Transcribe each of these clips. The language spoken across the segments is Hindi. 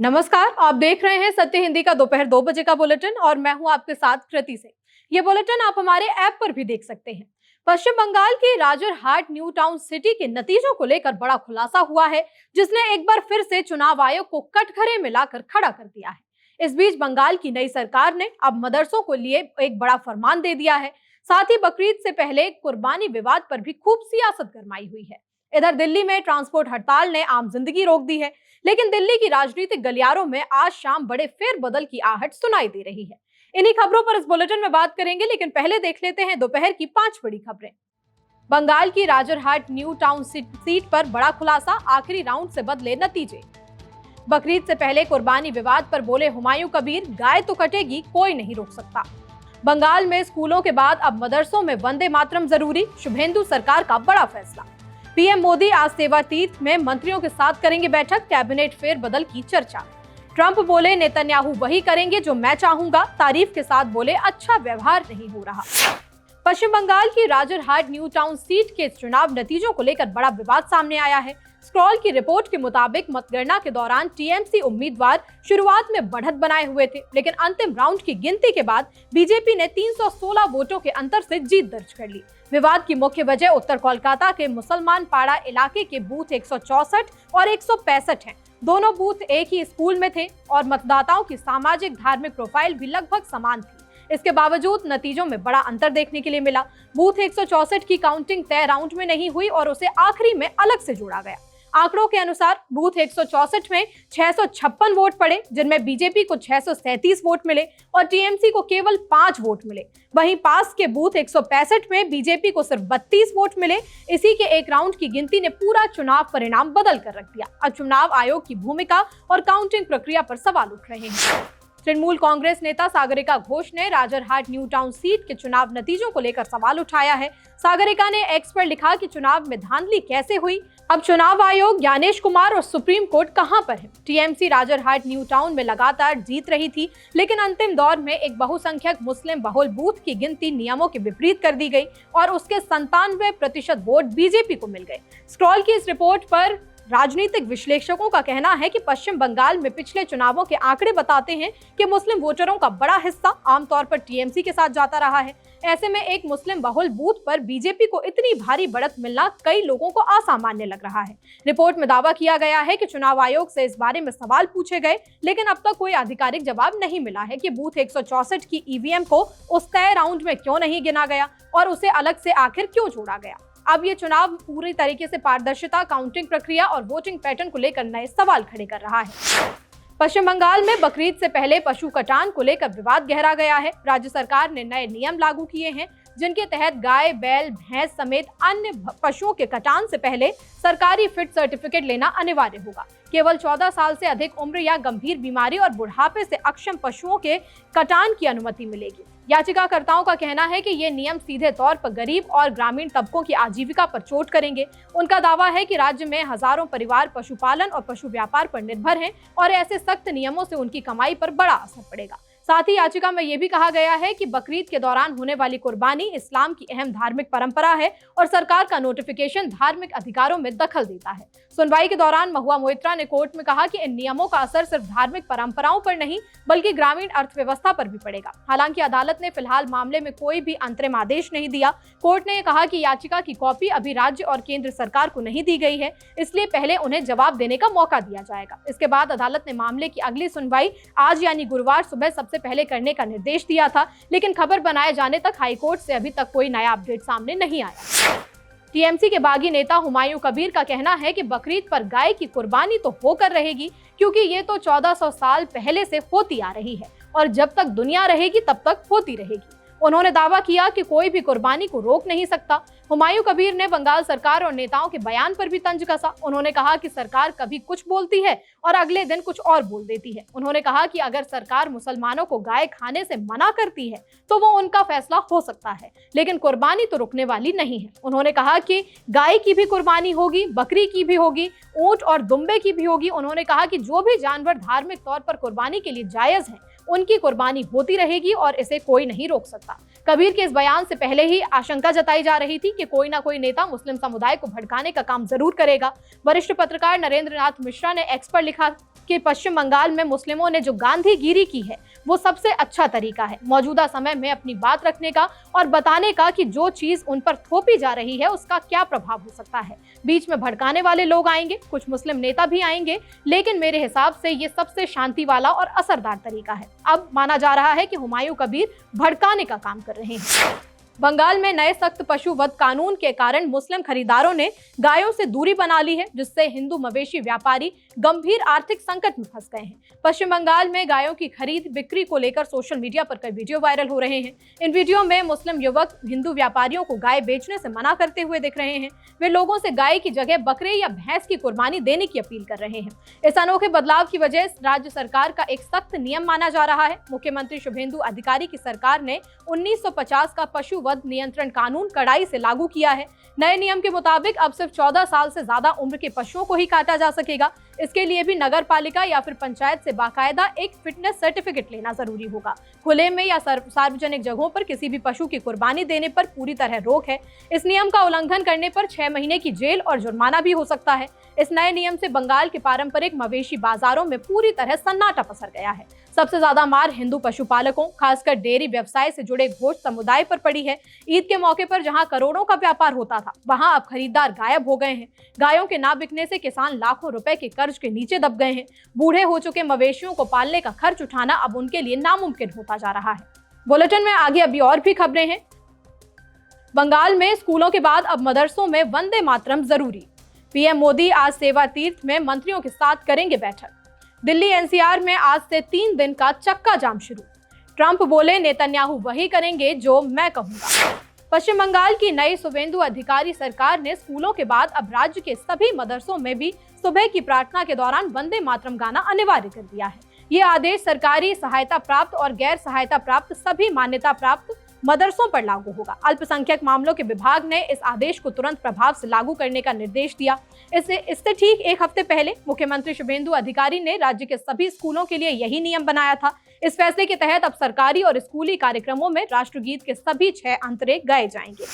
नमस्कार, आप देख रहे हैं सत्य हिंदी का दोपहर 2 बजे का बुलेटिन और मैं हूं आपके साथ कृति सिंह। ये बुलेटिन आप हमारे ऐप पर भी देख सकते हैं। पश्चिम बंगाल के राजरहाट न्यू टाउन सिटी के नतीजों को लेकर बड़ा खुलासा हुआ है, जिसने एक बार फिर से चुनाव आयोग को कटघरे में लाकर खड़ा कर दिया है। इस बीच बंगाल की नई सरकार ने अब मदरसों को लिए एक बड़ा फरमान दे दिया है। साथ ही बकरीद से पहले कुर्बानी विवाद पर भी खूब सियासत गरमाई हुई है। इधर दिल्ली में ट्रांसपोर्ट हड़ताल ने आम जिंदगी रोक दी है, लेकिन दिल्ली की राजनीतिक गलियारों में आज शाम बड़े फेरबदल की आहट सुनाई दे रही है। इन्हीं खबरों पर इस बुलेटिन में बात करेंगे, लेकिन पहले देख लेते हैं दोपहर की 5 बड़ी खबरें। बंगाल की राजरहाट न्यू टाउन सीट पर बड़ा खुलासा, आखिरी राउंड से बदले नतीजे। बकरीद से पहले कुर्बानी विवाद पर बोले हुमायूं कबीर, गाय तो कटेगी, कोई नहीं रोक सकता। बंगाल में स्कूलों के बाद अब मदरसों में वंदे मातरम जरूरी, शुभेंदु सरकार का बड़ा फैसला। पीएम मोदी आज सेवा तीर्थ में मंत्रियों के साथ करेंगे बैठक, कैबिनेट फेरबदल की चर्चा। ट्रंप बोले नेतन्याहू वही करेंगे जो मैं चाहूंगा, तारीफ के साथ बोले अच्छा व्यवहार नहीं हो रहा। पश्चिम बंगाल की राजरहाट न्यू टाउन सीट के चुनाव नतीजों को लेकर बड़ा विवाद सामने आया है। स्क्रॉल की रिपोर्ट के मुताबिक मतगणना के दौरान टीएमसी उम्मीदवार शुरुआत में बढ़त बनाए हुए थे, लेकिन अंतिम राउंड की गिनती के बाद बीजेपी ने 316 वोटों के अंतर से जीत दर्ज कर ली। विवाद की मुख्य वजह उत्तर कोलकाता के मुसलमान पाड़ा इलाके के बूथ 164 और 165 हैं। दोनों बूथ एक ही स्कूल में थे और मतदाताओं की सामाजिक धार्मिक प्रोफाइल भी लगभग समान थी। इसके बावजूद नतीजों में बड़ा अंतर देखने के लिए मिला। बूथ 164 की काउंटिंग तय राउंड में नहीं हुई और उसे आखिरी में अलग से जोड़ा गया। आंकड़ों के अनुसार बूथ 164 में 656 वोट पड़े, जिनमें बीजेपी को 637 वोट मिले और टीएमसी को केवल 5 वोट मिले। वहीं पास के बूथ 165 में बीजेपी को सिर्फ 32 वोट मिले। इसी के एक राउंड की गिनती ने पूरा चुनाव परिणाम बदल कर रख दिया। अब चुनाव आयोग की भूमिका और काउंटिंग प्रक्रिया पर सवाल उठ रहे हैं। तृणमूल कांग्रेस नेता सागरिका घोष ने राजरहाट न्यू टाउन सीट के चुनाव नतीजों को लेकर सवाल उठाया है। सागरिका ने एक्स पर लिखा कि चुनाव में धांधली कैसे हुई, अब चुनाव आयोग, ज्ञानेश कुमार और सुप्रीम कोर्ट कहां पर है। टीएमसी राजरहाट न्यू टाउन में लगातार जीत रही थी, लेकिन अंतिम दौर में एक बहुसंख्यक मुस्लिम बहुल बूथ की गिनती नियमों के विपरीत कर दी गई और उसके 97% वोट बीजेपी को मिल गए। स्क्रॉल की इस रिपोर्ट पर राजनीतिक विश्लेषकों का कहना है कि पश्चिम बंगाल में पिछले चुनावों के आंकड़े बताते हैं कि मुस्लिम वोटरों का बड़ा हिस्सा आमतौर पर टीएमसी के साथ जाता रहा है। ऐसे में एक मुस्लिम बहुल बूथ पर बीजेपी को इतनी भारी बढ़त मिलना कई लोगों को असामान्य लग रहा है। रिपोर्ट में दावा किया गया है कि चुनाव आयोग से इस बारे में सवाल पूछे गए, लेकिन अब तक कोई आधिकारिक जवाब नहीं मिला है कि बूथ 164 की ईवीएम को उस तय राउंड में क्यों नहीं गिना गया और उसे अलग से आखिर क्यों जोड़ा गया। अब ये चुनाव पूरी तरीके से पारदर्शिता, काउंटिंग प्रक्रिया और वोटिंग पैटर्न को लेकर नए सवाल खड़े कर रहा है। पश्चिम बंगाल में बकरीद से पहले पशु कटान को लेकर विवाद गहरा गया है। राज्य सरकार ने नए नियम लागू किए हैं, जिनके तहत गाय, बैल, भैंस समेत अन्य पशुओं के कटान से पहले सरकारी फिट सर्टिफिकेट लेना अनिवार्य होगा। केवल 14 साल से अधिक उम्र या गंभीर बीमारी और बुढ़ापे से अक्षम पशुओं के कटान की अनुमति मिलेगी। याचिकाकर्ताओं का कहना है कि ये नियम सीधे तौर पर गरीब और ग्रामीण तबकों की आजीविका पर चोट करेंगे। उनका दावा है कि राज्य में हजारों परिवार पशुपालन और पशु व्यापार पर निर्भर हैं और ऐसे सख्त नियमों से उनकी कमाई पर बड़ा असर पड़ेगा। साथ ही याचिका में यह भी कहा गया है कि बकरीद के दौरान होने वाली कुर्बानी इस्लाम की अहम धार्मिक परंपरा है और सरकार का नोटिफिकेशन धार्मिक अधिकारों में दखल देता है। सुनवाई के दौरान महुआ मोइत्रा ने कोर्ट में कहा कि इन नियमों का असर सिर्फ धार्मिक परंपराओं पर नहीं बल्कि ग्रामीण अर्थव्यवस्था पर भी पड़ेगा। हालांकि अदालत ने फिलहाल मामले में कोई भी अंतरिम आदेश नहीं दिया। कोर्ट ने कहा कि याचिका की कॉपी अभी राज्य और केंद्र सरकार को नहीं दी गई है, इसलिए पहले उन्हें जवाब देने का मौका दिया जाएगा। इसके बाद अदालत ने मामले की अगली सुनवाई आज यानी गुरुवार सुबह सबसे पहले करने का निर्देश दिया था, लेकिन खबर बनाए जाने तक हाईकोर्ट से अभी तक कोई नया अपडेट सामने नहीं आया। टीएमसी के बागी नेता हुमायूं कबीर का कहना है कि बकरीद पर गाय की कुर्बानी तो होकर रहेगी, क्योंकि ये तो 1400 साल पहले से होती आ रही है और जब तक दुनिया रहेगी तब तक होती रहेगी। उन्होंने दावा किया कि कोई भी कुर्बानी को रोक नहीं सकता। हुमायूं कबीर ने बंगाल सरकार और नेताओं के बयान पर भी तंज कसा। उन्होंने कहा कि सरकार कभी कुछ बोलती है और अगले दिन कुछ और बोल देती है। उन्होंने कहा कि अगर सरकार मुसलमानों को गाय खाने से मना करती है तो वो उनका फैसला हो सकता है, लेकिन कुर्बानी तो रुकने वाली नहीं है। उन्होंने कहा कि गाय की भी कुर्बानी होगी, बकरी की भी होगी, ऊंट और दुम्बे की भी होगी। उन्होंने कहा कि जो भी जानवर धार्मिक तौर पर कुर्बानी के लिए जायज है उनकी कुर्बानी होती रहेगी और इसे कोई नहीं रोक सकता। कबीर के इस बयान से पहले ही आशंका जताई जा रही थी कि कोई ना कोई नेता मुस्लिम समुदाय को भड़काने का काम जरूर करेगा। वरिष्ठ पत्रकार नरेंद्र नाथ मिश्रा ने एक्स पर लिखा कि पश्चिम बंगाल में मुस्लिमों ने जो गांधीगिरी की है वो सबसे अच्छा तरीका है मौजूदा समय में अपनी बात रखने का और बताने का कि जो चीज उन पर थोपी जा रही है उसका क्या प्रभाव हो सकता है। बीच में भड़काने वाले लोग आएंगे, कुछ मुस्लिम नेता भी आएंगे, लेकिन मेरे हिसाब से ये सबसे शांति वाला और असरदार तरीका है। अब माना जा रहा है कि हुमायूं कबीर भड़काने का काम कर रहे हैं। बंगाल में नए सख्त पशु वध कानून के कारण मुस्लिम खरीदारों ने गायों से दूरी बना ली है, जिससे हिंदू मवेशी व्यापारी गंभीर आर्थिक संकट में फंस गए हैं। पश्चिम बंगाल में गायों की खरीद बिक्री को लेकर सोशल मीडिया पर कई वीडियो वायरल हो रहे हैं। इन वीडियो में मुस्लिम युवक हिंदू व्यापारियों को गाय बेचने से मना करते हुए दिख रहे हैं। वे लोगों से गाय की जगह बकरे या भैंस की कुर्बानी देने की अपील कर रहे हैं। इस अनोखे बदलाव की वजह राज्य सरकार का एक सख्त नियम माना जा रहा है। मुख्यमंत्री शुभेंदु अधिकारी की सरकार ने 1950 का पशु वध नियंत्रण कानून कड़ाई से लागू किया है। नए नियम के मुताबिक अब सिर्फ 14 साल से ज्यादा उम्र के पशुओं को ही काटा जा सकेगा। इसके लिए भी नगर पालिका या फिर पंचायत से बाकायदा एक फिटनेस सर्टिफिकेट लेना जरूरी होगा। खुले में या सार्वजनिक जगहों पर किसी भी पशु की कुर्बानी देने पर पूरी तरह रोक है। इस नियम का उल्लंघन करने पर 6 महीने की जेल और जुर्माना भी हो सकता है। इस नए नियम से बंगाल के पारंपरिक मवेशी बाजारों में पूरी तरह सन्नाटा पसर गया है। सबसे ज्यादा मार हिंदू पशुपालकों, खासकर डेयरी व्यवसाय से जुड़े घोष समुदाय पर पड़ी है। ईद के मौके पर जहां करोड़ों का व्यापार होता था, वहां अब खरीदार गायब हो गए हैं। गायों के ना बिकने से किसान लाखों रुपए के कर्ज के नीचे दब गए हैं। बूढ़े हो चुके मवेशियों को पालने का खर्च उठाना अब उनके लिए नामुमकिन होता जा रहा है। बुलेटिन में आगे अभी और भी खबरें हैं। बंगाल में स्कूलों के बाद अब मदरसों में वंदे मातरम जरूरी। पीएम मोदी आज सेवा तीर्थ में मंत्रियों के साथ करेंगे बैठक। दिल्ली एनसीआर में आज से 3 दिन का चक्का जाम शुरू। ट्रंप बोले नेतन्याहू वही करेंगे जो मैं कहूंगा। पश्चिम बंगाल की नई शुभेंदु अधिकारी सरकार ने स्कूलों के बाद अब राज्य के सभी मदरसों में भी सुबह की प्रार्थना के दौरान वंदे मातरम गाना अनिवार्य कर दिया है। ये आदेश सरकारी सहायता प्राप्त और गैर सहायता प्राप्त सभी मान्यता प्राप्त मदरसों पर लागू होगा। अल्पसंख्यक मामलों के विभाग ने इस आदेश को तुरंत प्रभाव से लागू करने का निर्देश दिया। इससे ठीक 1 हफ्ते पहले मुख्यमंत्री शुभेंदु अधिकारी ने राज्य के सभी स्कूलों के लिए यही नियम बनाया था। इस फैसले के तहत अब सरकारी और स्कूली कार्यक्रमों में राष्ट्रगीत के सभी 6 अंतरे गाए जाएंगे।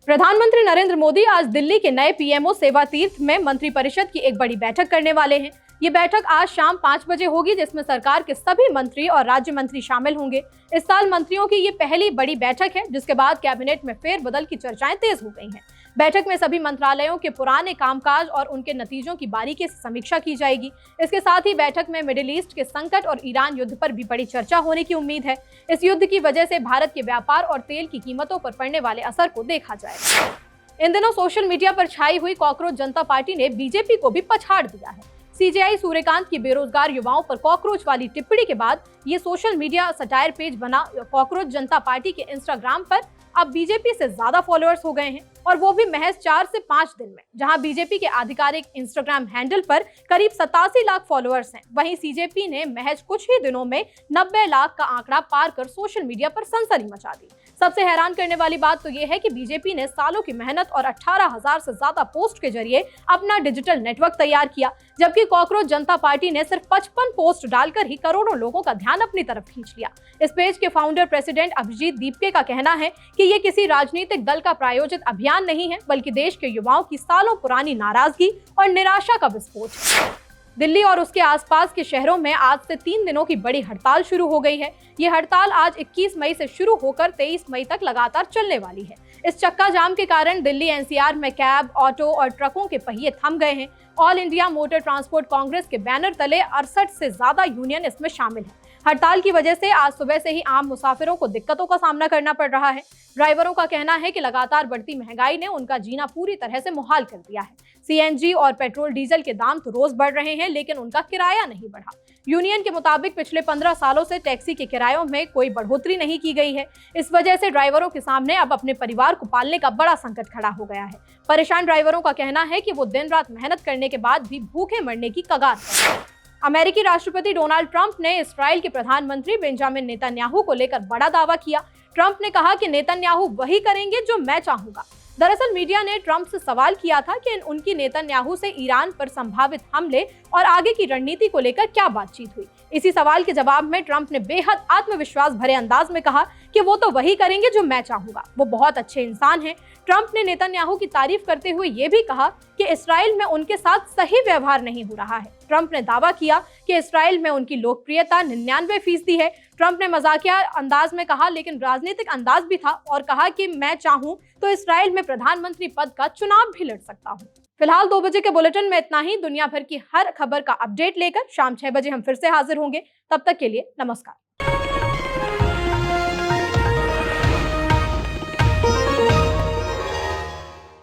प्रधानमंत्री नरेंद्र मोदी आज दिल्ली के नए पीएमओ सेवा तीर्थ में मंत्रिपरिषद की एक बड़ी बैठक करने वाले हैं। ये बैठक आज शाम 5 बजे होगी, जिसमें सरकार के सभी मंत्री और राज्य मंत्री शामिल होंगे। इस साल मंत्रियों की ये पहली बड़ी बैठक है, जिसके बाद कैबिनेट में फेरबदल की चर्चाएं तेज हो गई हैं। बैठक में सभी मंत्रालयों के पुराने कामकाज और उनके नतीजों की बारीकी से समीक्षा की जाएगी। इसके साथ ही बैठक में मिडिल ईस्ट के संकट और ईरान युद्ध पर भी बड़ी चर्चा होने की उम्मीद है। इस युद्ध की वजह से भारत के व्यापार और तेल की कीमतों पर पड़ने वाले असर को देखा जाएगा। इन दिनों सोशल मीडिया पर छाई हुई कॉकरोच जनता पार्टी ने बीजेपी को भी पछाड़ दिया है। सीजेआई सूर्यकांत की बेरोजगार युवाओं पर कॉकरोच वाली टिप्पणी के बाद ये सोशल मीडिया सटायर पेज बना कॉकरोच जनता पार्टी के इंस्टाग्राम पर अब बीजेपी से ज्यादा फॉलोअर्स हो गए हैं, और वो भी महज 4 से 5 दिन में। जहां बीजेपी के आधिकारिक इंस्टाग्राम हैंडल पर करीब 87 लाख फॉलोअर्स हैं, वहीं सीजेपी ने महज कुछ ही दिनों में 90 लाख का आंकड़ा पार कर सोशल मीडिया पर सनसनी मचा दी। सबसे हैरान करने वाली बात तो ये है कि बीजेपी ने सालों की मेहनत और 18,000 से ज्यादा पोस्ट के जरिए अपना डिजिटल नेटवर्क तैयार किया, जबकि कॉकरोच जनता पार्टी ने सिर्फ 55 पोस्ट डालकर ही करोड़ों लोगों का ध्यान अपनी तरफ खींच लिया। इस पेज के फाउंडर प्रेसिडेंट अभिजीत दीपके का कहना है कि ये किसी राजनीतिक दल का प्रायोजित अभियान नहीं है, बल्कि देश के युवाओं की सालों पुरानी नाराजगी और निराशा का विस्फोट है। दिल्ली और उसके आसपास के शहरों में आज से 3 दिनों की बड़ी हड़ताल शुरू हो गई है। ये हड़ताल आज 21 मई से शुरू होकर 23 मई तक लगातार चलने वाली है। इस चक्का जाम के कारण दिल्ली एनसीआर में कैब, ऑटो और ट्रकों के पहिए थम गए हैं। All India motor transport Congress के बैनर तले 68 से ज्यादा यूनियन इसमें शामिल है। हड़ताल की वजह से आज सुबह से ही आम मुसाफिरों को दिक्कतों का सामना करना पड़ रहा है। ड्राइवरों का कहना है कि लगातार बढ़ती महंगाई ने उनका जीना पूरी तरह से मुहाल कर दिया है। सीएनजी और पेट्रोल डीजल के दाम तो रोज बढ़ रहे हैं, लेकिन उनका किराया नहीं बढ़ा। यूनियन के मुताबिक पिछले 15 सालों से टैक्सी के किरायों में कोई बढ़ोतरी नहीं की गई है। इस वजह से ड्राइवरों के सामने अब अपने परिवार को पालने का बड़ा संकट खड़ा हो गया है। परेशान ड्राइवरों का कहना है कि वो दिन रात मेहनत करने के बाद भी भूखे मरने की कगार पर हैं। अमेरिकी राष्ट्रपति डोनाल्ड ट्रंप ने इस्राएल के प्रधानमंत्री बेंजामिन नेतन्याहू को लेकर बड़ा दावा किया। ट्रंप ने कहा कि नेतन्याहू वही करेंगे जो मैं चाहूंगा। दरअसल मीडिया ने ट्रंप से सवाल किया था कि उनकी नेतन्याहू से ईरान पर संभावित हमले और आगे की रणनीति को लेकर क्या बातचीत हुई। इसी सवाल के जवाब में ट्रंप ने बेहद आत्मविश्वास भरे अंदाज में कहा कि वो तो वही करेंगे जो मैं चाहूंगा, वो बहुत अच्छे इंसान हैं। ट्रंप ने नेतन्याहू की तारीफ करते हुए ये भी कहा कि इसराइल में उनके साथ सही व्यवहार नहीं हो रहा है। ट्रंप ने दावा किया कि इसराइल में उनकी लोकप्रियता 99% है। ट्रंप ने मजाकिया अंदाज में कहा, लेकिन राजनीतिक अंदाज भी था, और कहा कि मैं चाहूं तो इसराइल में प्रधानमंत्री पद का चुनाव भी लड़ सकता हूं। फिलहाल 2 बजे के बुलेटिन में इतना ही। दुनिया भर की हर खबर का अपडेट लेकर शाम 6 बजे हम फिर से हाजिर होंगे। तब तक के लिए नमस्कार।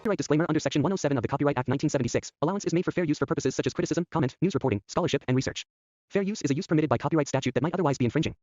Copyright disclaimer under Section 107 of the Copyright Act 1976. Allowance is made for fair use for purposes such as criticism, comment, news reporting, scholarship, and research. Fair use is a use permitted by copyright statute that might otherwise be infringing.